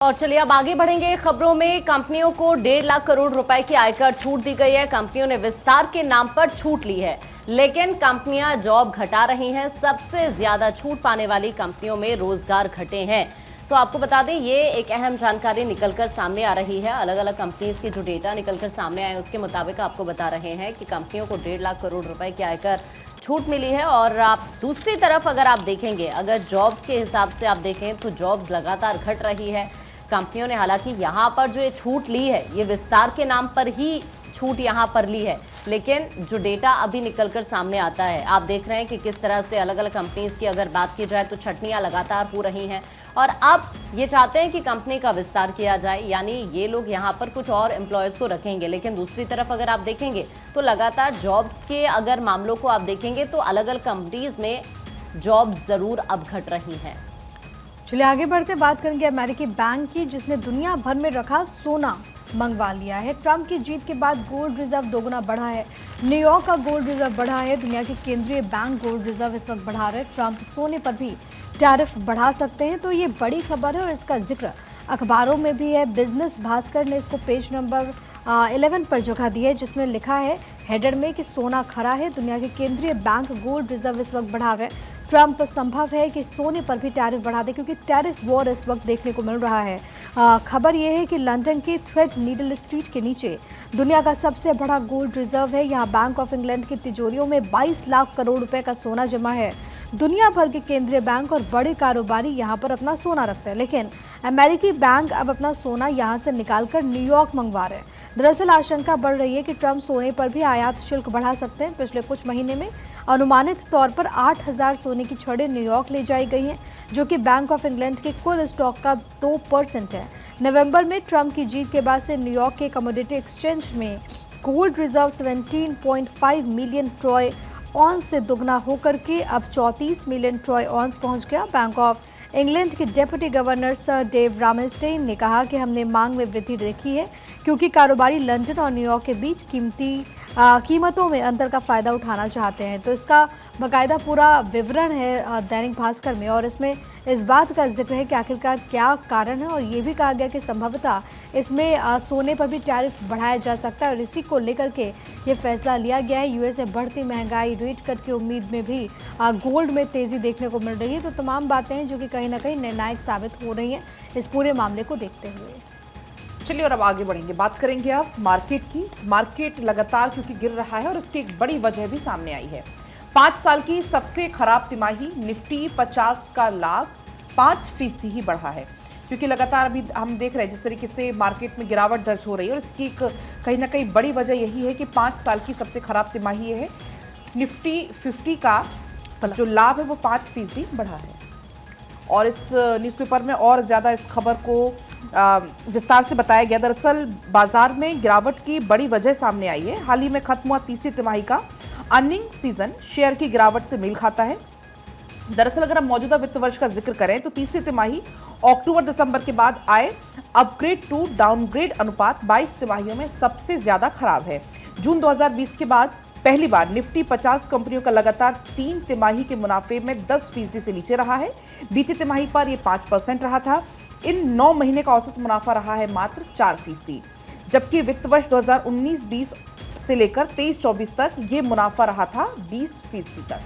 और चलिए अब आगे बढ़ेंगे खबरों में। कंपनियों को 1.5 लाख करोड़ रुपए की आयकर छूट दी गई है। कंपनियों ने विस्तार के नाम पर छूट ली है, लेकिन कंपनियां जॉब घटा रही हैं। सबसे ज्यादा छूट पाने वाली कंपनियों में रोजगार घटे हैं। तो आपको बता दें, ये एक अहम जानकारी निकलकर सामने आ रही है। अलग अलग कंपनीज के जो डेटा निकलकर सामने आए उसके मुताबिक आपको बता रहे हैं कि कंपनियों को 1.5 लाख करोड़ रुपए की आयकर छूट मिली है। और आप दूसरी तरफ अगर आप देखेंगे, अगर जॉब्स के हिसाब से आप देखें तो जॉब्स लगातार घट रही है। कंपनियों ने हालांकि यहां पर जो ये छूट ली है, ये विस्तार के नाम पर ही छूट यहां पर ली है, लेकिन जो डेटा अभी निकलकर सामने आता है, आप देख रहे हैं कि किस तरह से अलग अलग कंपनीज की अगर बात की जाए तो छटनियां लगातार हो रही हैं। और अब ये चाहते हैं कि कंपनी का विस्तार किया जाए, यानी ये लोग यहां पर कुछ और एम्प्लॉयज को रखेंगे। लेकिन दूसरी तरफ अगर आप देखेंगे तो लगातार जॉब्स के अगर मामलों को आप देखेंगे तो अलग अलग कंपनीज में जॉब्स जरूर अब घट रही हैं। चलिए आगे बढ़ते बात करेंगे अमेरिकी बैंक की, जिसने दुनिया भर में रखा सोना मंगवा लिया है। ट्रंप की जीत के बाद गोल्ड रिजर्व दोगुना बढ़ा है। न्यूयॉर्क का गोल्ड रिजर्व बढ़ा है। दुनिया के केंद्रीय बैंक गोल्ड रिजर्व इस वक्त बढ़ा रहे हैं। ट्रंप सोने पर भी टैरिफ बढ़ा सकते हैं, तो ये बड़ी खबर है और इसका जिक्र अखबारों में भी है। बिजनेस भास्कर ने इसको पेज नंबर 11 पर जगह दी है, जिसमें लिखा है हेडर में कि सोना खरा है। दुनिया के केंद्रीय बैंक गोल्ड रिजर्व इस वक्त बढ़ा रहे हैं। ट्रंप संभव है कि सोने पर भी टैरिफ बढ़ा दे, क्योंकि टैरिफ वॉर इस वक्त देखने को मिल रहा है। खबर यह है कि लंदन के थ्रेड नीडल स्ट्रीट के नीचे दुनिया का सबसे बड़ा गोल्ड रिजर्व है। यहाँ बैंक ऑफ इंग्लैंड की तिजोरियों में 22 लाख करोड़ रुपए का सोना जमा है। दुनिया भर के केंद्रीय बैंक और बड़े कारोबारी यहाँ पर अपना सोना रखते हैं, लेकिन अमेरिकी बैंक अब अपना सोना यहाँ से निकालकर न्यूयॉर्क मंगवा रहे हैं। दरअसल आशंका बढ़ रही है कि ट्रंप सोने पर भी आयात शुल्क बढ़ा सकते हैं। पिछले कुछ महीने में अनुमानित तौर पर 8,000 सोने की छड़ें न्यूयॉर्क ले जाई गई हैं, जो कि बैंक ऑफ इंग्लैंड के कुल स्टॉक का 2% है। नवंबर में ट्रंप की जीत के बाद से न्यूयॉर्क के कमोडिटी एक्सचेंज में गोल्ड रिजर्व 17.5 मिलियन ट्रॉय ऑन्स से दुगना होकर के अब 34 मिलियन ट्रॉय ऑन्स पहुंच गया। बैंक ऑफ इंग्लैंड के डेप्यूटी गवर्नर सर डेव रामेस्टेन ने कहा कि हमने मांग में वृद्धि देखी है, क्योंकि कारोबारी लंदन और न्यूयॉर्क के बीच कीमतों में अंतर का फ़ायदा उठाना चाहते हैं। तो इसका बाकायदा पूरा विवरण है दैनिक भास्कर में, और इसमें इस बात का जिक्र है कि आखिरकार क्या कारण है। और ये भी कहा गया कि संभवतः इसमें सोने पर भी टैरिफ बढ़ाया जा सकता है, और इसी को लेकर के ये फैसला लिया गया है। यूएस में बढ़ती महंगाई, रेट कट की उम्मीद में भी गोल्ड में तेज़ी देखने को मिल रही है। तो तमाम बातें हैं जो कि कहीं ना कहीं निर्णायक साबित हो रही हैं इस पूरे मामले को देखते हुए। चलिए और अब आगे बढ़ेंगे, बात करेंगे अब मार्केट की। मार्केट लगातार क्योंकि गिर रहा है और इसकी एक बड़ी वजह भी सामने आई है। 5 साल की सबसे खराब तिमाही निफ्टी 50 का लाभ 5% ही बढ़ा है, क्योंकि लगातार अभी हम देख रहे हैं जिस तरीके से मार्केट में गिरावट दर्ज हो रही है। और इसकी एक कहीं ना कहीं बड़ी वजह यही है कि 5 साल की सबसे खराब तिमाही ये है। निफ्टी 50 का जो लाभ है वो 5% बढ़ा है। और इस न्यूज़पेपर में और ज़्यादा इस खबर को विस्तार से बताया गया। दरअसल बाजार में गिरावट की बड़ी वजह सामने आई है। हाल ही में खत्म हुआ तीसरी तिमाही का अर्निंग सीजन शेयर की गिरावट से मेल खाता है। दरअसल अगर हम मौजूदा वित्त वर्ष का जिक्र करें तो तीसरी तिमाही अक्टूबर दिसंबर के बाद आए अपग्रेड टू डाउनग्रेड अनुपात 22 तिमाहियों में सबसे ज्यादा खराब है। जून 2020 के बाद पहली बार निफ्टी 50 कंपनियों का लगातार 3 तिमाही के मुनाफे में 10% से नीचे रहा है। बीती तिमाही पर यह 5% रहा था। इन 9 महीने का औसत मुनाफा रहा है मात्र 4%, जबकि वित्त वर्ष 2019-20 से लेकर 23-24 तक ये मुनाफा रहा था 20% तक।